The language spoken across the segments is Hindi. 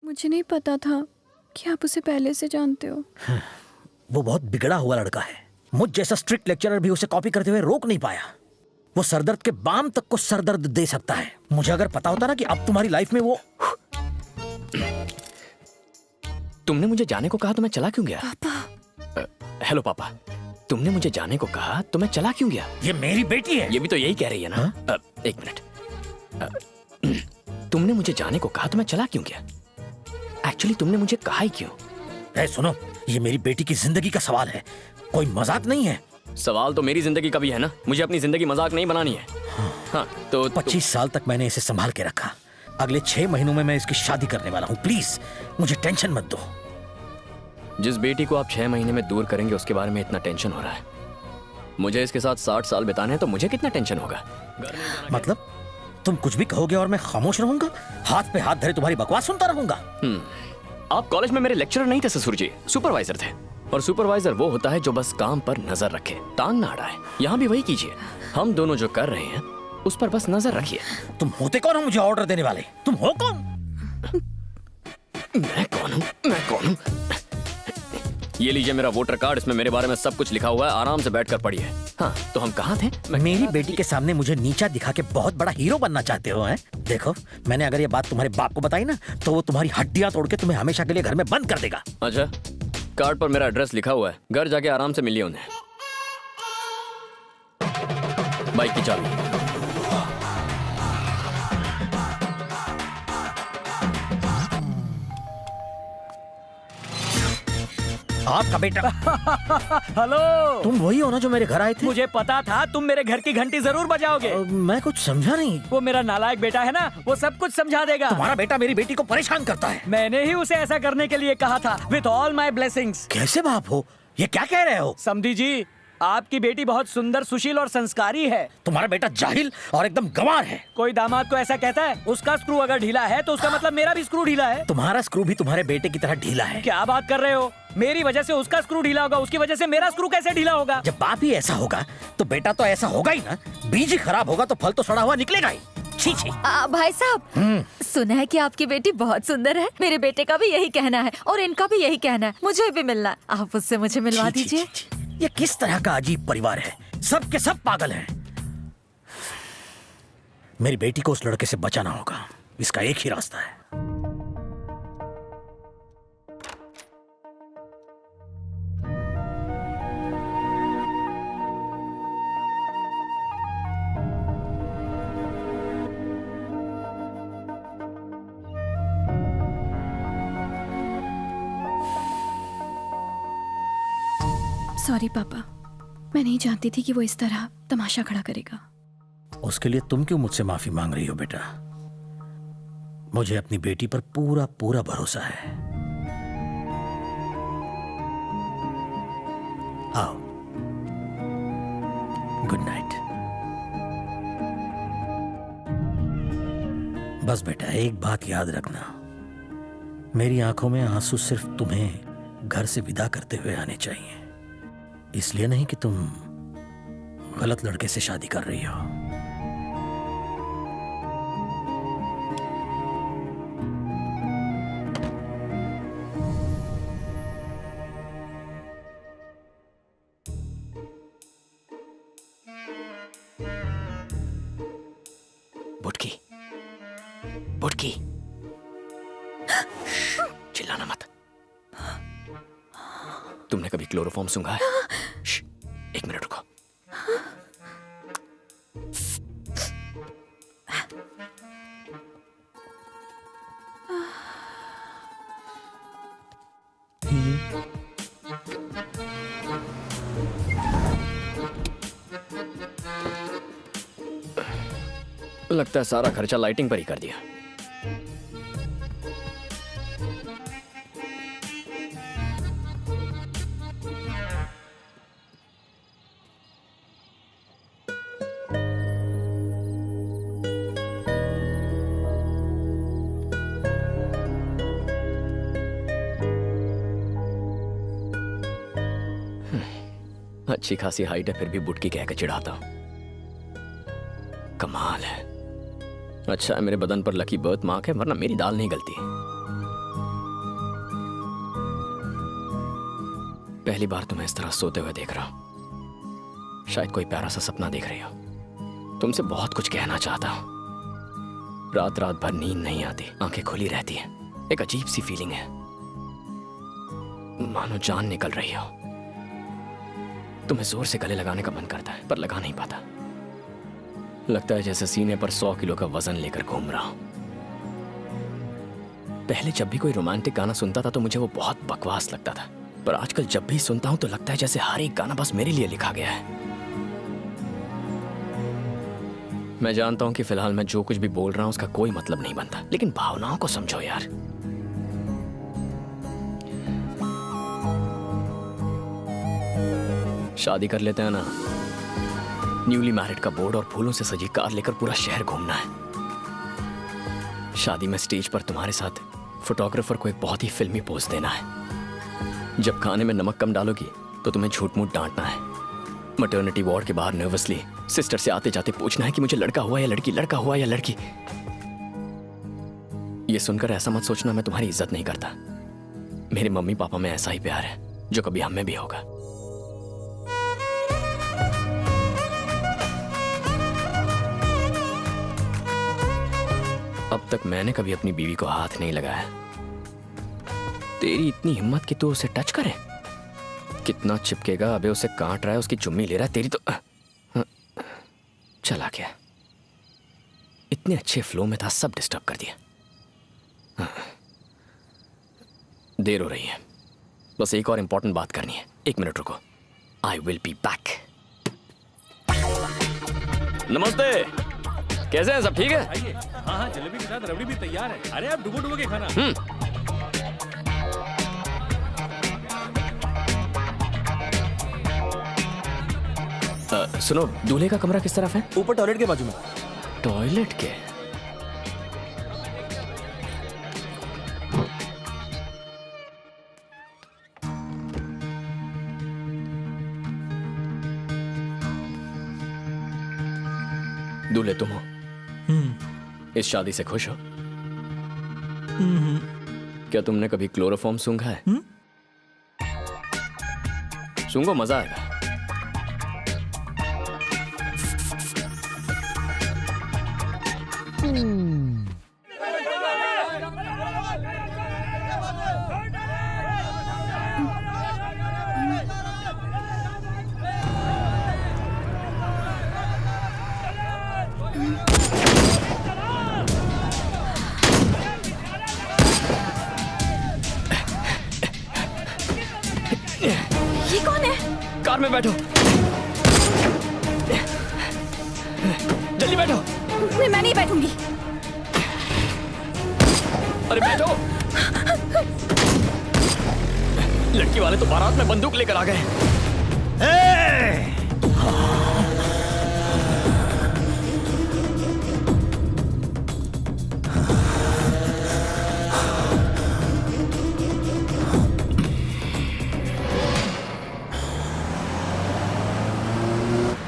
मुझे नहीं पता था कि आप उसे पहले से जानते हो। वो बहुत बिगड़ा हुआ लड़का है। मुझ जैसा स्ट्रिक्ट लेक्चरर भी उसे कॉपी करते हुए रोक नहीं पाया। वो सरदर्द के बाम तक को सरदर्द दे सकता है। मुझे अगर पता होता ना कि अब तुम्हारी लाइफ में वो। तुमने मुझे जाने को कहा तो मैं चला क्यों गया? पापा। हेलो पापा, तुमने मुझे जाने को कहा तो मैं चला क्यों गया? ये मेरी बेटी है। ये भी तो यही कह रही है ना? एक मिनट। तुमने मुझे जाने को कहा तो मैं चला क्यों गया? एक्चुअली तुमने मुझे कहा ही क्यों? सुनो, ये मेरी बेटी की जिंदगी का सवाल है, कोई मजाक नहीं है। सवाल तो मेरी जिंदगी का भी है ना। मुझे अपनी जिंदगी मजाक नहीं बनानी है। हाँ, तो 25 साल तक मैंने इसे संभाल के रखा। अगले 6 महीनों में मैं इसकी शादी करने वाला हूँ। प्लीज मुझे टेंशन मत दो। जिस बेटी को आप 6 महीने में दूर करेंगे उसके बारे में इतना टेंशन हो रहा है। मुझे इसके साथ 60 साल बिताने हैं तो मुझे कितना टेंशन होगा? मतलब तुम कुछ भी कहोगे और मैं खामोश रहूंगा? हाथ पे हाथ धरे तुम्हारी बकवास सुनता रहूंगा? आप कॉलेज में मेरे लेक्चरर नहीं थे ससुर जी, सुपरवाइजर थे। और सुपरवाइजर वो होता है जो बस काम पर नजर रखे, टांग ना अड़ाए। यहाँ भी वही कीजिए। हम दोनों जो कर रहे हैं उस पर बस नजर रखिए। तुम होते कौन हो मुझे ऑर्डर देने वाले? तुम हो कौन? मैं कौन हूँ? मैं कौन हूँ? ये लीजिए मेरा वोटर कार्ड, इसमें मेरे बारे में सब कुछ लिखा हुआ है। आराम से बैठकर पढ़िए। हाँ, तो हम कहाँ थे? मेरी बेटी के सामने मुझे नीचा दिखा के बहुत बड़ा हीरो बनना चाहते हो हैं? देखो, मैंने अगर ये बात तुम्हारे बाप को बताई ना तो वो तुम्हारी हड्डियां तोड़ के तुम्हें हमेशा के लिए घर में बंद कर देगा। अच्छा, कार्ड पर मेरा एड्रेस लिखा हुआ है। घर जाके आराम से मिलिए उन्हें। बाइक की चाबी। आपका बेटा। हेलो, तुम वही हो ना जो मेरे घर आए थे? मुझे पता था तुम मेरे घर की घंटी जरूर बजाओगे। मैं कुछ समझा नहीं। वो मेरा नालायक बेटा है ना, वो सब कुछ समझा देगा। तुम्हारा बेटा मेरी बेटी को परेशान करता है। मैंने ही उसे ऐसा करने के लिए कहा था, विथ ऑल माई ब्लेसिंग्स। कैसे बाप हो? ये क्या कह रहे हो? समधी जी, आपकी बेटी बहुत सुंदर, सुशील और संस्कारी है। तुम्हारा बेटा जाहिल और एकदम गंवार है। कोई दामाद को ऐसा कहता है? उसका स्क्रू अगर ढीला है तो उसका मतलब मेरा भी स्क्रू ढीला है। तुम्हारा स्क्रू भी तुम्हारे बेटे की तरह ढीला है। क्या बात कर रहे हो? मेरी वजह से उसका स्क्रू ढीला होगा, उसकी वजह से मेरा स्क्रू कैसे ढीला होगा? जब बाप ही ऐसा होगा तो बेटा तो ऐसा होगा ही ना। बीज ही खराब होगा तो फल तो सड़ा हुआ निकलेगा ही। छी छी। भाई साहब, सुना है कि आपकी बेटी बहुत सुंदर है। मेरे बेटे का भी यही कहना है और इनका भी यही कहना है। मुझे भी मिलना है, आप उससे मुझे मिलवा छी, छी, दीजिए। छी, छी। ये किस तरह का अजीब परिवार है? सब के सब पागल हैं। मेरी बेटी को उस लड़के से बचाना होगा। इसका एक ही रास्ता है। सॉरी पापा, मैं नहीं जानती थी कि वो इस तरह तमाशा खड़ा करेगा। उसके लिए तुम क्यों मुझसे माफी मांग रही हो बेटा? मुझे अपनी बेटी पर पूरा पूरा भरोसा है। आओ, गुड नाइट। बस बेटा एक बात याद रखना, मेरी आंखों में आंसू सिर्फ तुम्हें घर से विदा करते हुए आने चाहिए। इसलिए नहीं कि तुम गलत लड़के से शादी कर रही हो। बुटकी, बुटकी, चिल्लाना मत। तुमने कभी क्लोरोफॉर्म सूंघा है? एक मिनट रुको। लगता है सारा खर्चा लाइटिंग पर ही कर दिया। अच्छी खासी हाइट है फिर भी बुटकी कहकर चिढ़ाता हूं। कमाल है। अच्छा है मेरे बदन पर लकी बर्थ मार्क है, वरना मेरी दाल नहीं गलती। पहली बार तुम्हें इस तरह सोते हुए देख रहा हूं। शायद कोई प्यारा सा सपना देख रही हो। तुमसे बहुत कुछ कहना चाहता हूं। रात रात भर नींद नहीं आती, आंखें खुली रहती हैं। एक अजीब सी फीलिंग है, मानो जान निकल रही हो। तुम्हें जोर से गले लगाने का मन करता है पर लगा नहीं पाता। लगता है जैसे सीने पर 100 किलो का वजन लेकर घूम रहा हूं। पहले जब भी कोई रोमांटिक गाना सुनता था तो मुझे वो बहुत बकवास लगता था, पर आजकल जब भी सुनता हूं तो लगता है जैसे हर एक गाना बस मेरे लिए लिखा गया है। मैं जानता हूं कि फिलहाल मैं जो कुछ भी बोल रहा हूं उसका कोई मतलब नहीं बनता, लेकिन भावनाओं को समझो यार। शादी कर लेते हैं ना। न्यूली मैरिड का बोर्ड और फूलों से सजी कार लेकर पूरा शहर घूमना है। शादी में स्टेज पर तुम्हारे साथ फोटोग्राफर को एक बहुत ही फिल्मी पोज देना है। जब खाने में नमक कम डालोगी तो तुम्हें झूठ मूठ डांटना है। मैटरनिटी वार्ड के बाहर नर्वसली सिस्टर से आते जाते पूछना है कि मुझे लड़का हुआ या लड़की, लड़का हुआ या लड़की। ये सुनकर ऐसा मत सोचना मैं तुम्हारी इज्जत नहीं करता। मेरे मम्मी पापा में ऐसा ही प्यार है जो कभी हम में भी होगा। अब तक मैंने कभी अपनी बीवी को हाथ नहीं लगाया। तेरी इतनी हिम्मत कि तू उसे टच करे? कितना चिपकेगा? अबे उसे काट रहा है, उसकी चुम्मी ले रहा है। तेरी तो चला गया। इतने अच्छे फ्लो में था, सब डिस्टर्ब कर दिया। देर हो रही है, बस एक और इंपॉर्टेंट बात करनी है। 1 मिनट रुको, आई विल बी बैक। नमस्ते, कैसे हैं सब? ठीक है? आइए। हाँ हाँ, जलेबी के साथ रबड़ी भी तैयार है। अरे आप डुबो डुबो के खाना। सुनो, दूल्हे का कमरा किस तरफ है? ऊपर टॉयलेट के बाजू में। टॉयलेट के? दूल्हे तुम हो? इस शादी से खुश हो? क्या तुमने कभी क्लोरोफॉर्म सूंघा है? सूंघो, मजा आएगा। ये कौन है? कार में बैठो, जल्दी बैठो। मैं नहीं बैठूंगी। अरे बैठो। लड़की वाले तो बारात में बंदूक लेकर आ गए।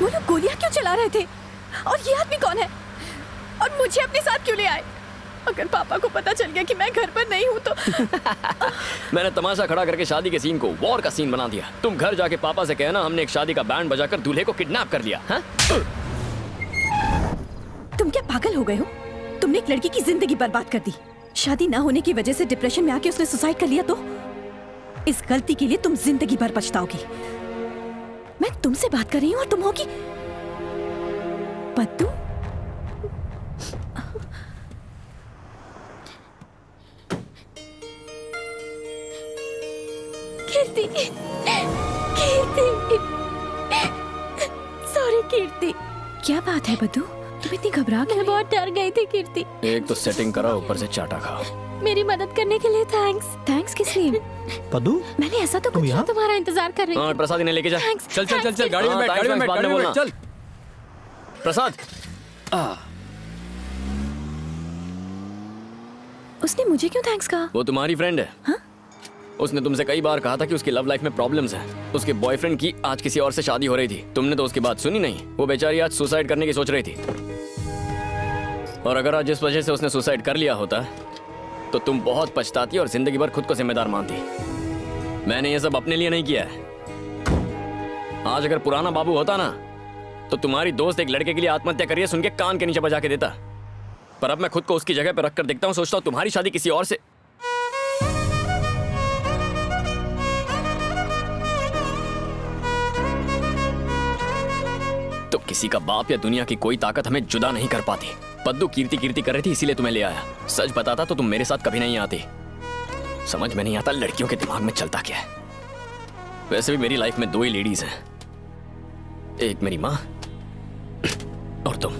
वो लोग गोलियां क्यों चला रहे थे? और ये आदमी कौन है? और मुझे अपने साथ क्यों ले आए? अगर पापा को पता चल गया कि मैं घर पर नहीं हूँ तो मैंने तमाशा खड़ा करके शादी के सीन को वॉर का सीन बना दिया। तुम घर जाके पापा से कहना हमने एक शादी का बैंड बजाकर दूल्हे को किडनैप कर लिया। हाँ? तुम क्या पागल हो गए हो? तुमने एक लड़की की जिंदगी बर्बाद कर दी। शादी ना होने की वजह से डिप्रेशन में आके उसने सुसाइड कर लिया तो इस गलती के लिए तुम जिंदगी भर पछताओगी। मैं तुमसे बात कर रही हूँ और तुम होगी पद्दू। कीर्ति, कीर्ति, सॉरी कीर्ति। क्या बात है पद्दू? तुम इतनी घबरा गई? मैं बहुत डर गई थी कीर्ति। एक तो सेटिंग करा, ऊपर से चाटा खाओ। मेरी मदद करने के लिए थैंक्स। थैंक्स किस लिए? पद्दू, मैंने ऐसा तो कुछ यहाँ? तुम्हारा इंतजार कर रही हाँ, थी। प्रसाद इन्हें लेके जा। थैंक्स। चल चल चल चल, गाड़ी में हाँ, बैठ, गाड़ी में बैठ, बाद गाड़ी में में बैठ, बोलना। चल। प्रसाद, उसने मुझे क्यों थैंक्स कहा? वो तुम्हारी फ्रेंड है। हाँ? उसने तुमसे कई बार कहा था कि उसकी लव लाइफ में प्रॉब्लम्स हैं। उसके बॉयफ्रेंड की आज किसी और से शादी हो रही थी। तुमने तो उसकी बात सुनी नहीं। वो बेचारी आज सुसाइड करने की सोच रही थी। और अगर आज जिस वजह से उसने सुसाइड कर लिया होता तो तुम बहुत पछताती और जिंदगी भर खुद को जिम्मेदार मानती। मैंने ये सब अपने लिए नहीं किया है। आज अगर पुराना बाबू होता ना तो तुम्हारी दोस्त एक लड़के के लिए आत्महत्या करिए सुन के कान के नीचे बजा के देता। पर अब मैं खुद को उसकी जगह पर रखकर देखता हूँ, सोचता हूँ तुम्हारी शादी किसी और से। तो किसी का बाप या दुनिया की कोई ताकत हमें जुदा नहीं कर पाती। पद्दू कीर्ति कीर्ति कर रही थी इसीलिए तुम्हें ले आया। सच बताता तो तुम मेरे साथ कभी नहीं आती। समझ में नहीं आता लड़कियों के दिमाग में चलता क्या है। वैसे भी मेरी लाइफ में 2 ही लेडीज हैं, एक मेरी माँ और तुम।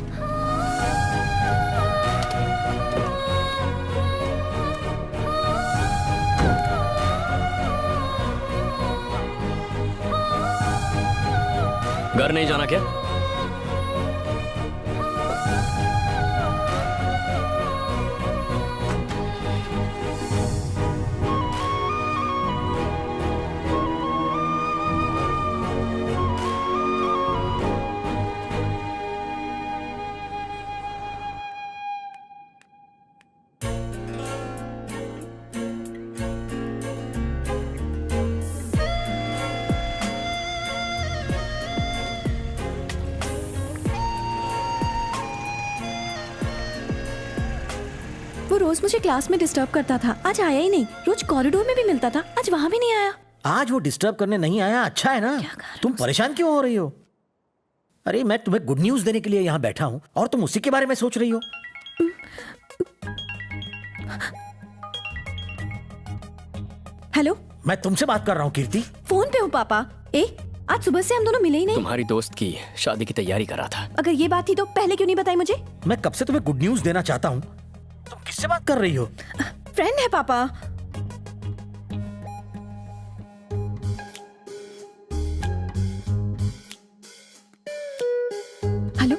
घर नहीं जाना क्या? वो रोज मुझे क्लास में डिस्टर्ब करता था, आज आया ही नहीं। रोज कॉरिडोर में भी मिलता था, आज वहां भी नहीं आया। आज वो डिस्टर्ब करने नहीं आया, अच्छा है ना। तुम परेशान क्यों हो रही हो? अरे मैं तुम्हें गुड न्यूज देने के लिए यहाँ बैठा हूँ और तुम उसी के बारे में सोच रही हो। हेलो, मैं तुमसे बात कर रहा हूँ कीर्ति। फोन पे हूँ पापा। आज सुबह से हम दोनों मिले ही नहीं। तुम्हारी दोस्त की शादी की तैयारी कर रहा था। अगर ये बात थी तो पहले क्यों नहीं बताई मुझे? मैं कब से तुम्हें गुड न्यूज देना चाहता हूँ, तुम किससे बात कर रही हो? फ्रेंड है पापा। हेलो,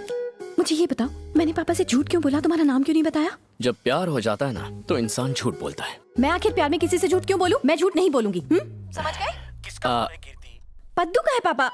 मुझे ये बताओ, मैंने पापा से झूठ क्यों बोला? तुम्हारा नाम क्यों नहीं बताया? जब प्यार हो जाता है ना तो इंसान झूठ बोलता है। मैं आखिर प्यार में किसी से झूठ क्यों बोलूं? मैं झूठ नहीं बोलूंगी। समझ गए? किसका आ, कीर्ति? पद्दू का है पापा।